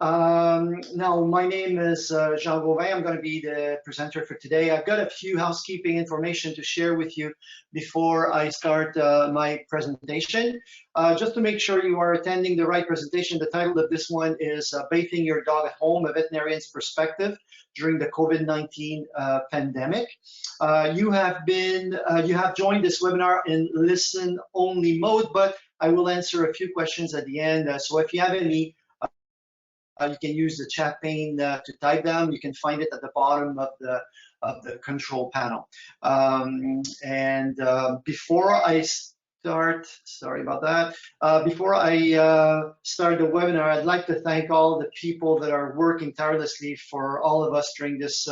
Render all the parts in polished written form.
Now, my name is Jean Gauvin. I'm going to be the presenter for today. I've got a few housekeeping information to share with you before I start my presentation. Just to make sure you are attending the right presentation, the title of this one is Bathing Your Dog at Home, a Veterinarian's Perspective During the COVID-19 Pandemic. You have joined this webinar in listen-only mode, but I will answer a few questions at the end. So if you have any, you can use the chat pane to type them. You can find it at the bottom of the control panel. Before I start, sorry about that. Before I start the webinar, I'd like to thank all the people that are working tirelessly for all of us during this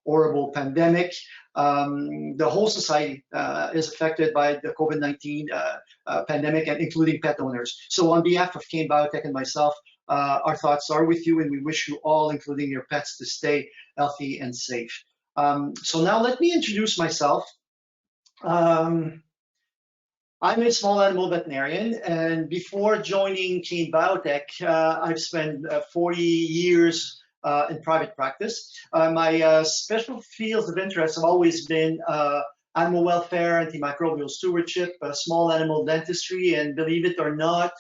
horrible pandemic. The whole society is affected by the COVID-19 pandemic, and including pet owners. So on behalf of Kane Biotech and myself, our thoughts are with you, and we wish you all, including your pets, to stay healthy and safe. So now let me introduce myself. I'm a small animal veterinarian, and before joining Kane Biotech, I've spent 40 years in private practice. My special fields of interest have always been animal welfare, antimicrobial stewardship, small animal dentistry, and believe it or not,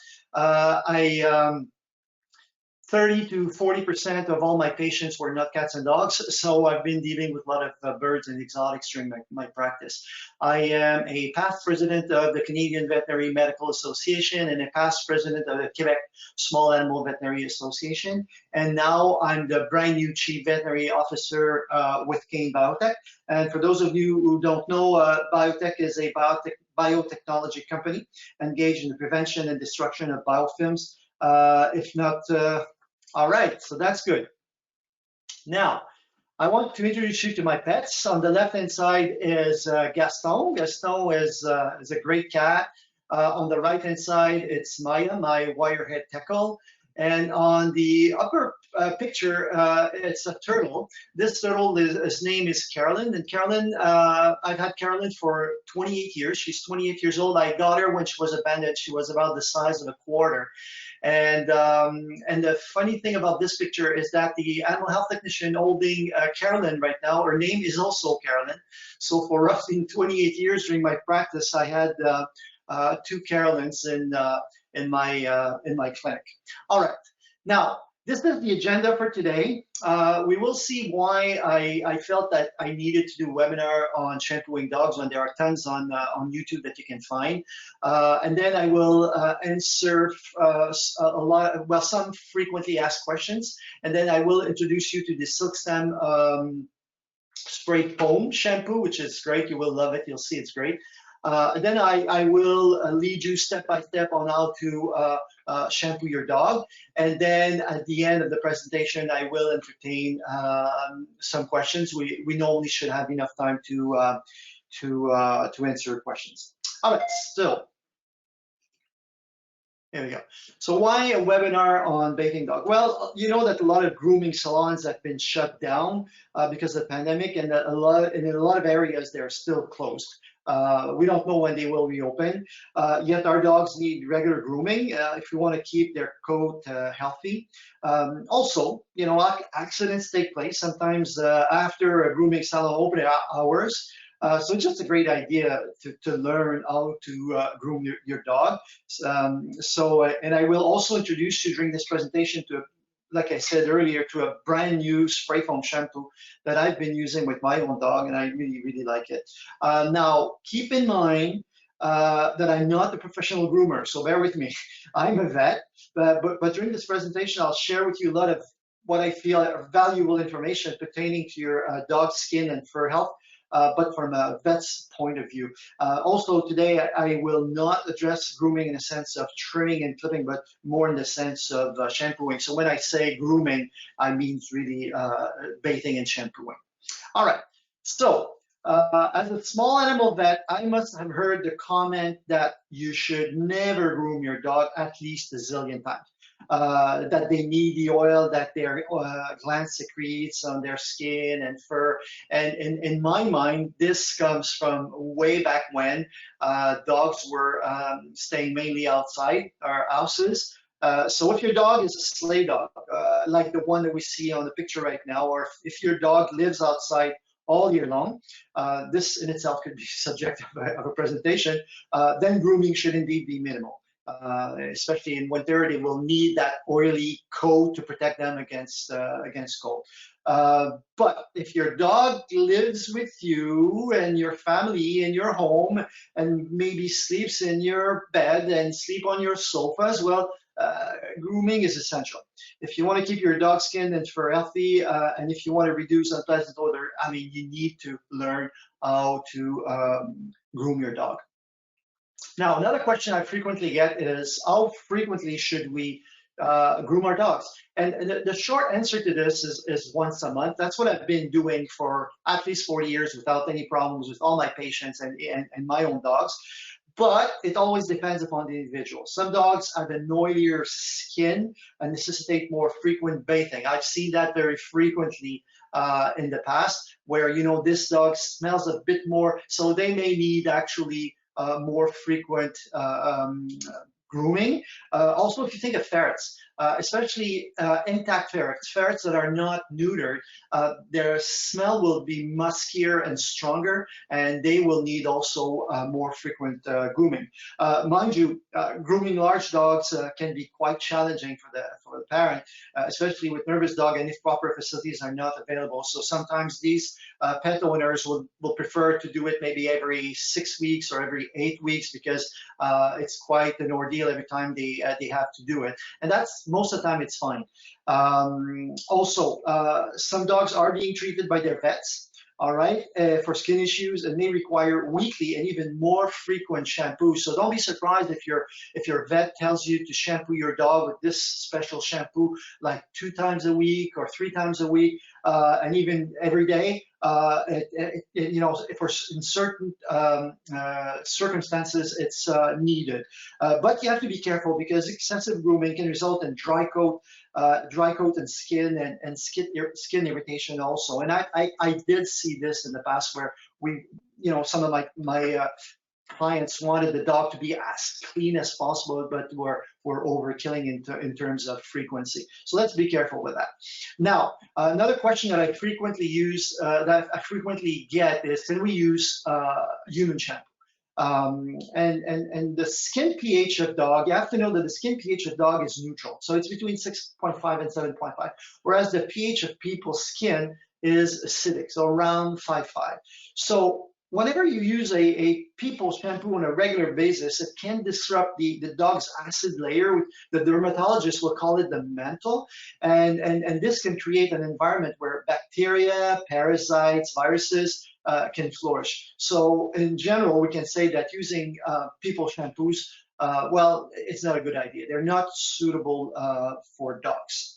30 to 40% of all my patients were not cats and dogs, so I've been dealing with a lot of birds and exotics during my practice. I am a past president of the Canadian Veterinary Medical Association and a past president of the Quebec Small Animal Veterinary Association, and now I'm the brand new Chief Veterinary Officer with Kane Biotech. And for those of you who don't know, Biotech is a biotechnology company engaged in the prevention and destruction of biofilms. If not, all right, so that's good. Now, I want to introduce you to my pets. On the left-hand side is Gaston. Gaston is a great cat. On the right-hand side, it's Maya, my wirehead teckle. And on the upper picture, it's a turtle. This turtle, his name is Carolyn. And Carolyn, I've had Carolyn for 28 years. She's 28 years old. I got her when she was abandoned. She was about the size of a quarter. And the funny thing about this picture is that the animal health technician holding Carolyn right now, her name is also Carolyn. So for roughly 28 years during my practice, I had two Carolyns in my clinic. All right, now this is the agenda for today. We will see why I felt that I needed to do a webinar on shampooing dogs when there are tons on YouTube that you can find. And then I will answer some frequently asked questions. And then I will introduce you to the Silkstem spray foam shampoo, which is great. You will love it. You'll see it's great. And then I will lead you step by step on how to shampoo your dog. And then at the end of the presentation, I will entertain some questions. We normally should have enough time to answer questions. All right, so here we go. So why a webinar on bathing dog? Well, you know that a lot of grooming salons have been shut down because of the pandemic, and in a lot of areas they're still closed. We don't know when they will reopen, yet our dogs need regular grooming if we want to keep their coat healthy. Also, you know, accidents take place sometimes after a grooming salon open hours. So it's just a great idea to learn how to groom your dog. And I will also introduce you during this presentation to, like I said earlier, to a brand new spray foam shampoo that I've been using with my own dog, and I really, really like it. Now, keep in mind that I'm not a professional groomer, so bear with me. I'm a vet, but during this presentation, I'll share with you a lot of what I feel are valuable information pertaining to your dog's skin and fur health. But from a vet's point of view. Also today, I will not address grooming in the sense of trimming and clipping, but more in the sense of shampooing. So when I say grooming, I mean really bathing and shampooing. All right, so as a small animal vet, I must have heard the comment that you should never groom your dog at least a zillion times. That they need the oil that their gland secretes on their skin and fur. And in my mind, this comes from way back when dogs were staying mainly outside our houses. So if your dog is a stray dog, like the one that we see on the picture right now, or if your dog lives outside all year long, this in itself could be subject of a presentation, then grooming should indeed be minimal. Especially in winter, they will need that oily coat to protect them against cold. But if your dog lives with you and your family in your home and maybe sleeps in your bed and sleep on your sofa as well, grooming is essential. If you want to keep your dog skin and fur healthy, and if you want to reduce unpleasant odor, I mean, you need to learn how to groom your dog. Now, another question I frequently get is, how frequently should we groom our dogs? And the short answer to this is once a month. That's what I've been doing for at least 40 years without any problems with all my patients and my own dogs. But it always depends upon the individual. Some dogs have an oilier skin and necessitate more frequent bathing. I've seen that very frequently in the past, where, you know, this dog smells a bit more, so they may need actually more frequent grooming. Also, if you think of ferrets, especially intact ferrets, ferrets that are not neutered, their smell will be muskier and stronger, and they will need also more frequent grooming. Mind you, grooming large dogs can be quite challenging for the parent, especially with nervous dog, and if proper facilities are not available. So sometimes these pet owners will prefer to do it maybe every 6 weeks or every 8 weeks, because it's quite an ordeal every time they have to do it. And that's most of the time it's fine. Also, some dogs are being treated by their vets, all right, for skin issues, and may require weekly and even more frequent shampoo. So don't be surprised if your vet tells you to shampoo your dog with this special shampoo like 2 times a week or 3 times a week, and even every day. You know, for in certain circumstances, it's needed. But you have to be careful, because excessive grooming can result in dry coat and skin and skin irritation also. And I did see this in the past, where some of my clients wanted the dog to be as clean as possible, but were overkilling in terms of frequency. So let's be careful with that. Now, another question that I frequently get is, can we use human shampoo? And the skin pH of dog, you have to know that the skin pH of dog is neutral. So it's between 6.5 and 7.5, whereas the pH of people's skin is acidic, so around 5.5. So whenever you use a people's shampoo on a regular basis, it can disrupt the dog's acid layer. The dermatologist will call it the mantle, and this can create an environment where bacteria, parasites, viruses can flourish. So in general, we can say that using people shampoos, well, it's not a good idea. They're not suitable for dogs.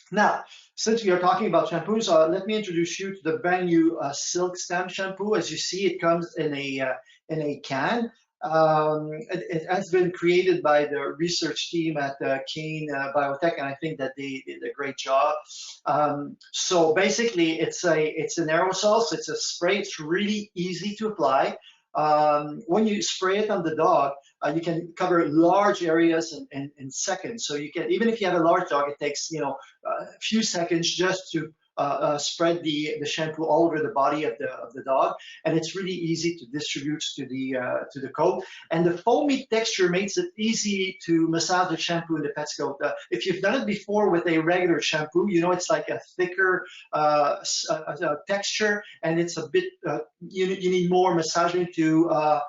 Now, since we are talking about shampoos, let me introduce you to the brand new Silkstem shampoo. As you see, it comes in a can. It has been created by the research team at Kane Biotech, and I think that they did a great job. So basically, it's an aerosol, so it's a spray. It's really easy to apply. When you spray it on the dog, you can cover large areas in seconds. So you can, even if you have a large dog, it takes a few seconds just to spread the shampoo all over the body of the dog, and it's really easy to distribute to the coat. And the foamy texture makes it easy to massage the shampoo in the pet's coat. If you've done it before with a regular shampoo, you know it's like a thicker texture, and it's a bit you need more massaging to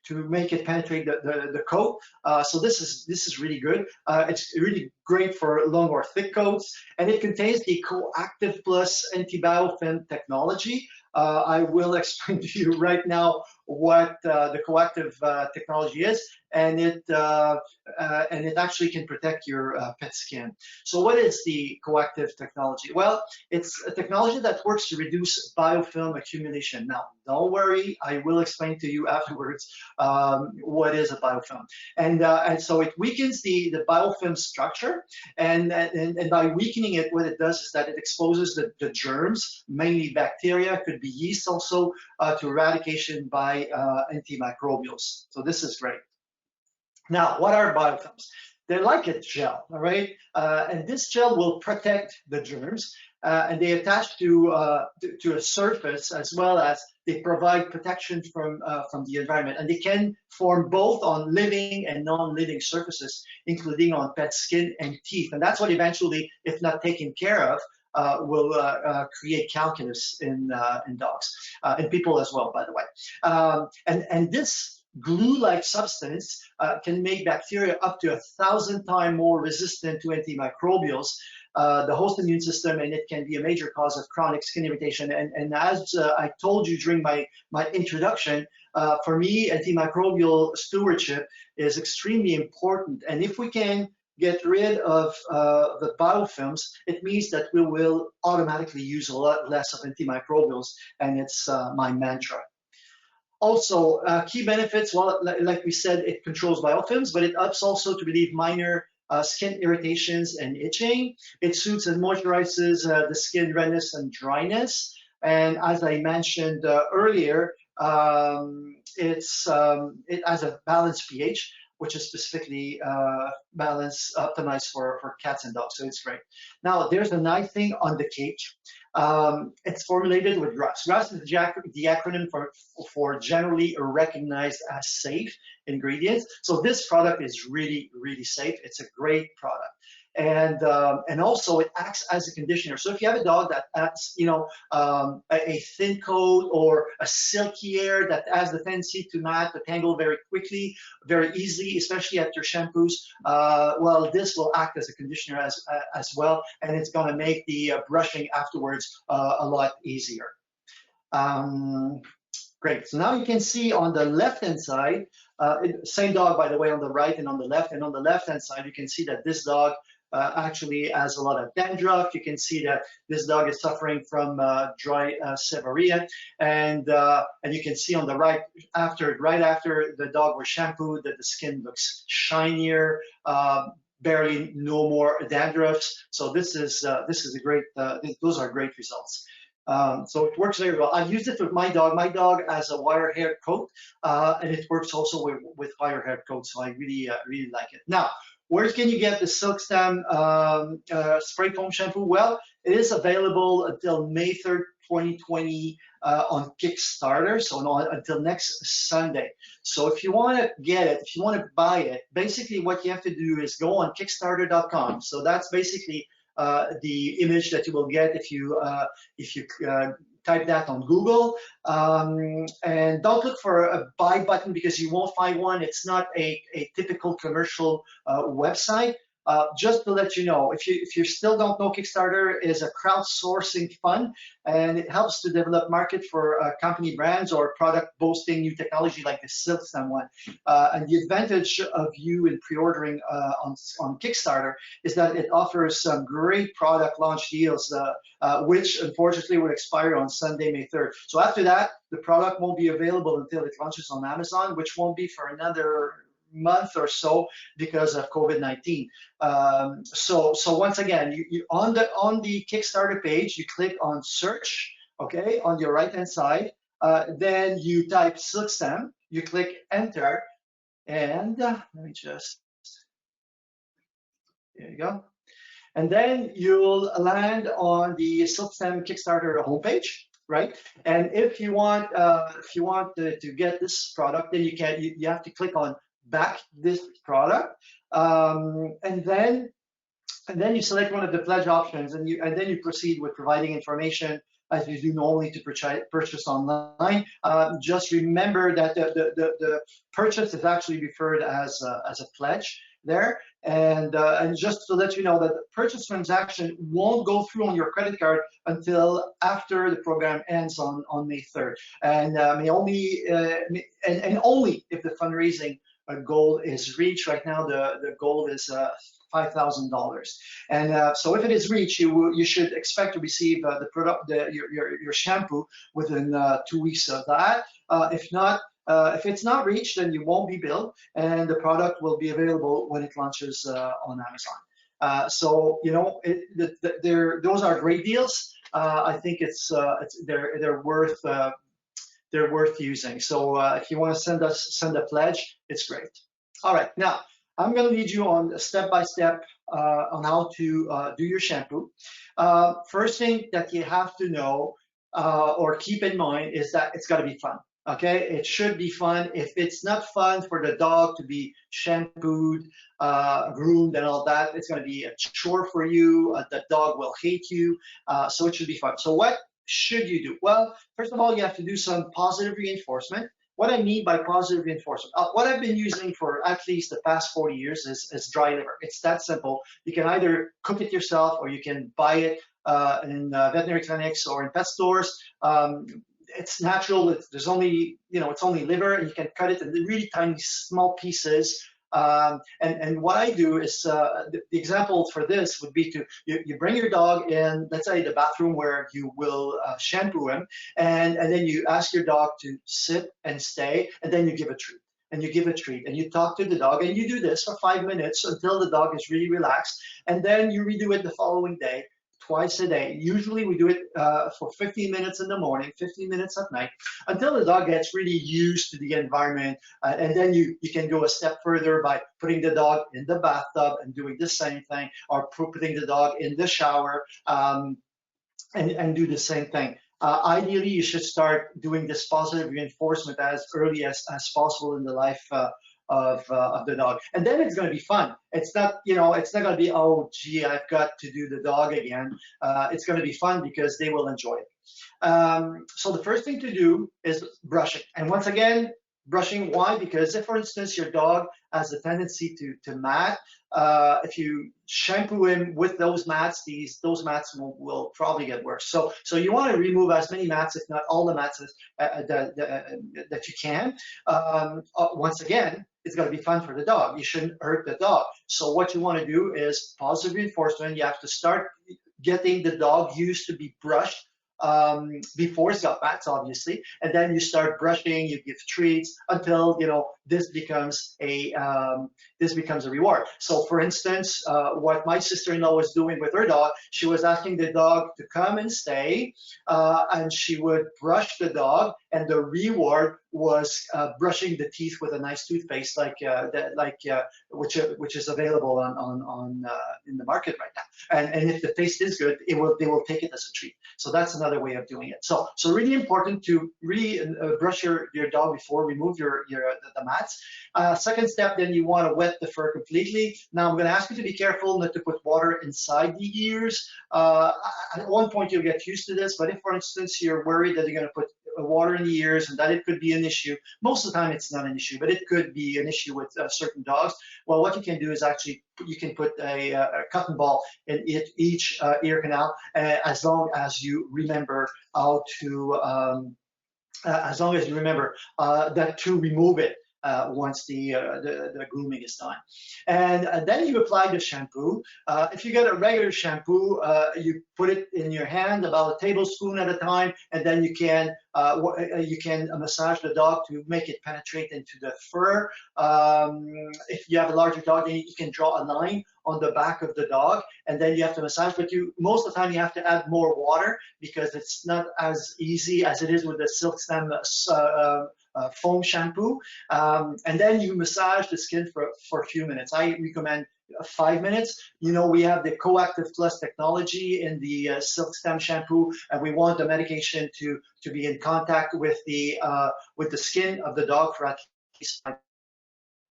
make it penetrate the coat. So this is really good. It's really great for long or thick coats, and it contains the coactiv plus anti-biofilm technology. I will explain to you right now what the coactiv technology is, and it actually can protect your pet skin. So what is the coactiv technology? Well, it's a technology that works to reduce biofilm accumulation. Now, don't worry, I will explain to you afterwards what is a biofilm. And so it weakens the biofilm structure, and by weakening it, what it does is that it exposes the germs, mainly bacteria, could be yeast also, to eradication by antimicrobials. So this is great. Now, what are biofilms? they're like a gel, all right? And this gel will protect the germs, and they attach to a surface, as well as they provide protection from the environment. And they can form both on living and non-living surfaces, including on pet skin and teeth. And that's what eventually, if not taken care of, will create calculus in dogs, in people as well, by the way. And this glue-like substance can make bacteria up to 1,000 times more resistant to antimicrobials, the host immune system, and it can be a major cause of chronic skin irritation. And as I told you during my introduction, for me, antimicrobial stewardship is extremely important. And if we can get rid of the biofilms, it means that we will automatically use a lot less of antimicrobials, and it's my mantra. Also, key benefits, well, like we said, it controls biofilms, but it helps also to relieve minor skin irritations and itching. It soothes and moisturizes the skin redness and dryness. And as I mentioned earlier, it has a balanced pH, which is specifically optimized for cats and dogs, so it's great. Now, there's a nice thing on the cake. It's formulated with GRAS. GRAS is the acronym for generally recognized as safe ingredients. So this product is really, really safe. It's a great product. And also it acts as a conditioner. So if you have a dog that has, a thin coat or a silky hair that has the tendency to mat, to tangle very quickly, very easily, especially after shampoos, well, this will act as a conditioner as well, and it's going to make the brushing afterwards a lot easier. Great. So now you can see on the left-hand side, same dog, by the way, on the right and on the left. And on the left-hand side, you can see that this dog actually has a lot of dandruff. You can see that this dog is suffering from dry seborrhea, and you can see on the right after the dog was shampooed that the skin looks shinier, barely no more dandruffs. So this is a great. Those are great results. So it works very well. I've used it with my dog. My dog has a wire-haired coat, and it works also with wire-haired coats. So I really like it. Now, where can you get the Silkstem spray foam shampoo? Well, it is available until May 3rd, 2020 on Kickstarter, so until next Sunday. So if you want to get it, if you want to buy it, basically what you have to do is go on Kickstarter.com. So that's basically the image that you will get if you type that on Google, and don't look for a buy button because you won't find one. It's not a typical commercial website. Just to let you know, if you still don't know, Kickstarter is a crowdsourcing fund, and it helps to develop market for company brands or product boasting new technology like the Silkstem one. And the advantage of you in pre-ordering on Kickstarter is that it offers some great product launch deals, which unfortunately will expire on Sunday, May 3rd. So after that, the product won't be available until it launches on Amazon, which won't be for another month or so because of COVID-19. So once again, you on the Kickstarter page, you click on search, okay, on your right hand side. Then you type Silkstem, you click enter, and let me just, there you go. And then you'll land on the Silkstem Kickstarter homepage, right? And if you want to get this product, then you have to click on back this product, and then you select one of the pledge options, and then you proceed with providing information as you do normally to purchase online. Just remember that the purchase is actually referred as a pledge there, and just to let you know that the purchase transaction won't go through on your credit card until after the program ends on May 3rd, and only if the fundraising goal is reached. Right now, the goal is $5,000, and so if it is reached, you should expect to receive the product, your shampoo within 2 weeks of that. If it's not reached, then you won't be billed, and the product will be available when it launches on Amazon. So those are great deals. I think they're worth using. So if you want to send a pledge, it's great. All right, now I'm going to lead you on step-by-step on how to do your shampoo. First thing that you have to know or keep in mind is that it's got to be fun. Okay, it should be fun. If it's not fun for the dog to be shampooed, groomed, and all that, it's going to be a chore for you. The dog will hate you. So it should be fun. So what should you do? Well, first of all, you have to do some positive reinforcement. What I mean by positive reinforcement, what I've been using for at least the past 40 years is dry liver. It's that simple. You can either cook it yourself or you can buy it in veterinary clinics or in pet stores. It's natural. There's only, it's only liver, and you can cut it in really tiny, small pieces. And what I do is the example for this would be to you bring your dog in, let's say the bathroom where you will shampoo him, and then you ask your dog to sit and stay, and then you give a treat. And you give a treat, and you talk to the dog, and you do this for 5 minutes until the dog is really relaxed, and then you redo it the following day. Twice a day. Usually we do it for 15 minutes in the morning, 15 minutes at night, until the dog gets really used to the environment. And then you can go a step further by putting the dog in the bathtub and doing the same thing, or putting the dog in the shower and do the same thing. Ideally, you should start doing this positive reinforcement as early as possible in the life of the dog, and then it's going to be fun. It's not, it's not going to be, oh gee, I've got to do the dog again. It's going to be fun because they will enjoy it. So the first thing to do is brushing, and once again, brushing. Why? Because if, for instance, your dog has a tendency to mat, if you shampoo him with those mats, those mats will probably get worse. So you want to remove as many mats, if not all the mats, that you can. Once again, it's going to be fun for the dog. You shouldn't hurt the dog. So what you want to do is positive reinforcement. You have to start getting the dog used to be brushed before it's got mats, obviously, and then you start brushing, you give treats until this becomes a reward. So, for instance, what my sister-in-law was doing with her dog, she was asking the dog to come and stay, and she would brush the dog, and the reward was brushing the teeth with a nice toothpaste, which is available on in the market right now. And if the taste is good, they will take it as a treat. So that's another way of doing it. So really important to brush your dog before remove the mats. Second step, then you want to wet the fur completely. Now I'm going to ask you to be careful not to put water inside the ears. At one point you'll get used to this, but if, for instance, you're worried that you're going to put water in the ears and that it could be an issue, most of the time it's not an issue, but it could be an issue with certain dogs. Well, what you can do is actually you can put a cotton ball in each ear canal, as long as you remember how to that to remove it once the grooming is done. And then you apply the shampoo. If you get a regular shampoo, you put it in your hand about a tablespoon at a time, and then you can massage the dog to make it penetrate into the fur. If you have a larger dog, then you can draw a line on the back of the dog, and then you have to massage. But most of the time you have to add more water because it's not as easy as it is with the Silkstem foam shampoo. And then you massage the skin for a few minutes. I recommend 5 minutes. We have the coactiv plus technology in the Silkstem shampoo, and we want the medication to be in contact with the skin of the dog for at least 5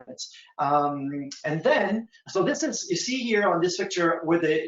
minutes. And then, so this is, you see here on this picture,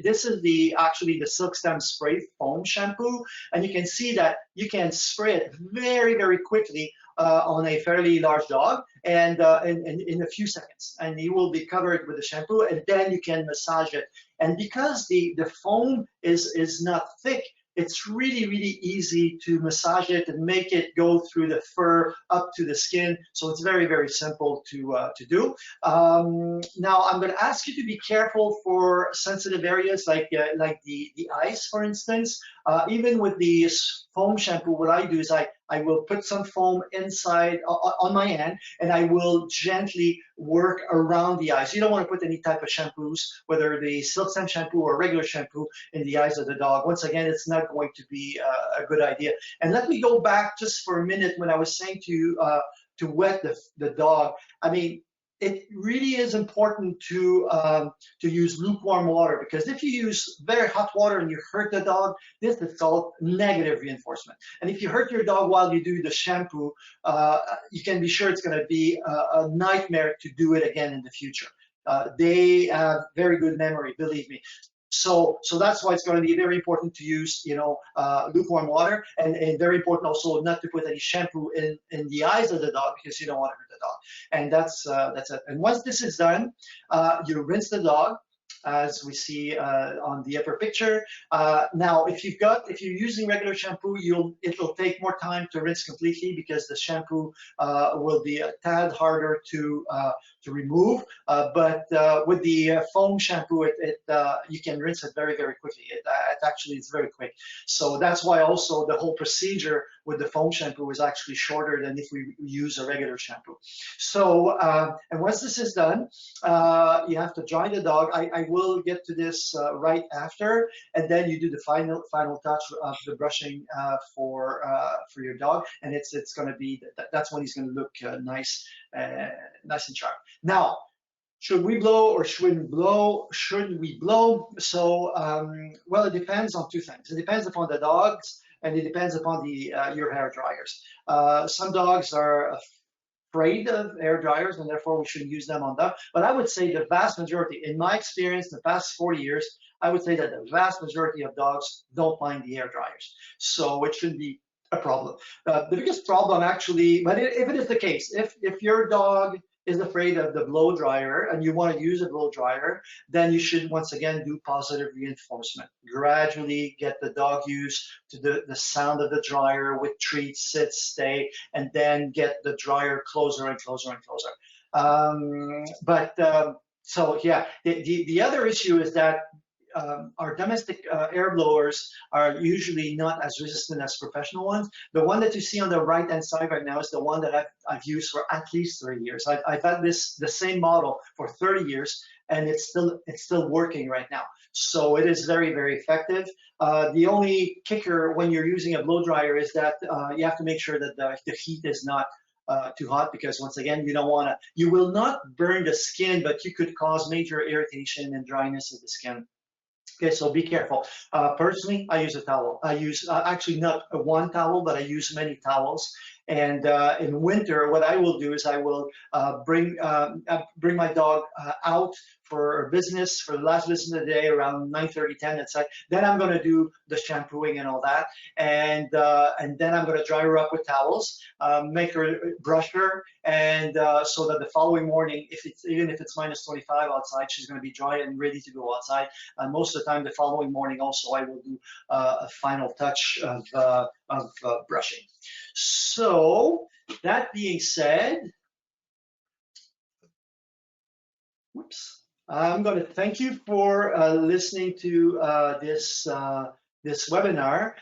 this is actually the Silkstem spray foam shampoo, and you can see that you can spray it very, very quickly on a fairly large dog, and in a few seconds, and you will be covered with the shampoo, and then you can massage it. And because the foam is not thick, it's really, really easy to massage it and make it go through the fur up to the skin. So it's very, very simple to do. Now I'm going to ask you to be careful for sensitive areas like the eyes, for instance. Even with the foam shampoo, what I do is I will put some foam inside on my hand, and I will gently work around the eyes. You don't want to put any type of shampoos, whether the Silkstem shampoo or regular shampoo, in the eyes of the dog. Once again, it's not going to be a good idea. And let me go back just for a minute when I was saying to wet the dog. I mean, it really is important to use lukewarm water, because if you use very hot water and you hurt the dog, this is called negative reinforcement. And if you hurt your dog while you do the shampoo, you can be sure it's going to be a nightmare to do it again in the future. They have very good memory, believe me. So that's why it's going to be very important to use, lukewarm water, and very important also not to put any shampoo in the eyes of the dog, because you don't want to hurt the dog. And that's it. And once this is done, you rinse the dog, as we see on the upper picture. Now, if you're using regular shampoo, it'll take more time to rinse completely, because the shampoo will be a tad harder to remove. But with the foam shampoo, you can rinse it very, very quickly. It actually is very quick. So that's why also the whole procedure with the foam shampoo is actually shorter than if we use a regular shampoo. So, and once this is done, you have to dry the dog. I will get to this right after, and then you do the final touch of the brushing for your dog, and it's going to be that's when he's going to look nice and sharp. Now, should we blow or shouldn't blow? Should we blow? So, well, it depends on two things. It depends upon the dogs, and it depends upon your hair dryers. Some dogs are afraid of air dryers, and therefore we shouldn't use them on them. But I would say the vast majority, in my experience, the past 40 years, I would say that the vast majority of dogs don't mind the air dryers. So it shouldn't be a problem. The biggest problem actually, but if it is the case, if your dog is afraid of the blow dryer and you want to use a blow dryer, then you should once again do positive reinforcement. Gradually get the dog used to the sound of the dryer with treats, sit, stay, and then get the dryer closer and closer and closer. So yeah, the other issue is that our domestic air blowers are usually not as resistant as professional ones. The one that you see on the right hand side right now is the one that I've used for at least 30 years. I've had the same model for 30 years, and it's still working right now. So it is very, very effective. The only kicker when you're using a blow dryer is that you have to make sure that the heat is not too hot, because once again, you will not burn the skin, but you could cause major irritation and dryness of the skin. Okay, so be careful. Personally, I use a towel. I use actually not one towel, but I use many towels. And in winter, what I will do is I will bring my dog out for business, for the last business of the day, around 9:30, 10, etc. Then I'm going to do the shampooing and all that, and then I'm going to dry her up with towels, make her brush her, and so that the following morning, even if it's minus 25 outside, she's going to be dry and ready to go outside. And most of the time, the following morning also, I will do a final touch of brushing. So that being said, whoops. I'm going to thank you for listening to this webinar.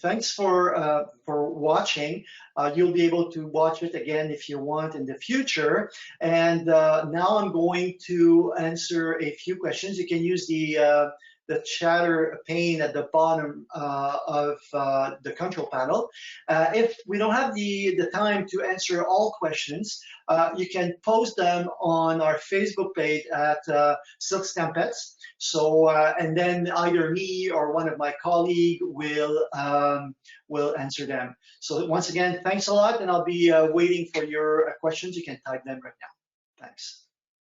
Thanks for watching. You'll be able to watch it again if you want in the future. And now I'm going to answer a few questions. You can use the chatter pane at the bottom of the control panel. If we don't have the time to answer all questions, you can post them on our Facebook page at Silkstem Pets. So, and then either me or one of my colleagues will answer them. So once again, thanks a lot, and I'll be waiting for your questions. You can type them right now. Thanks.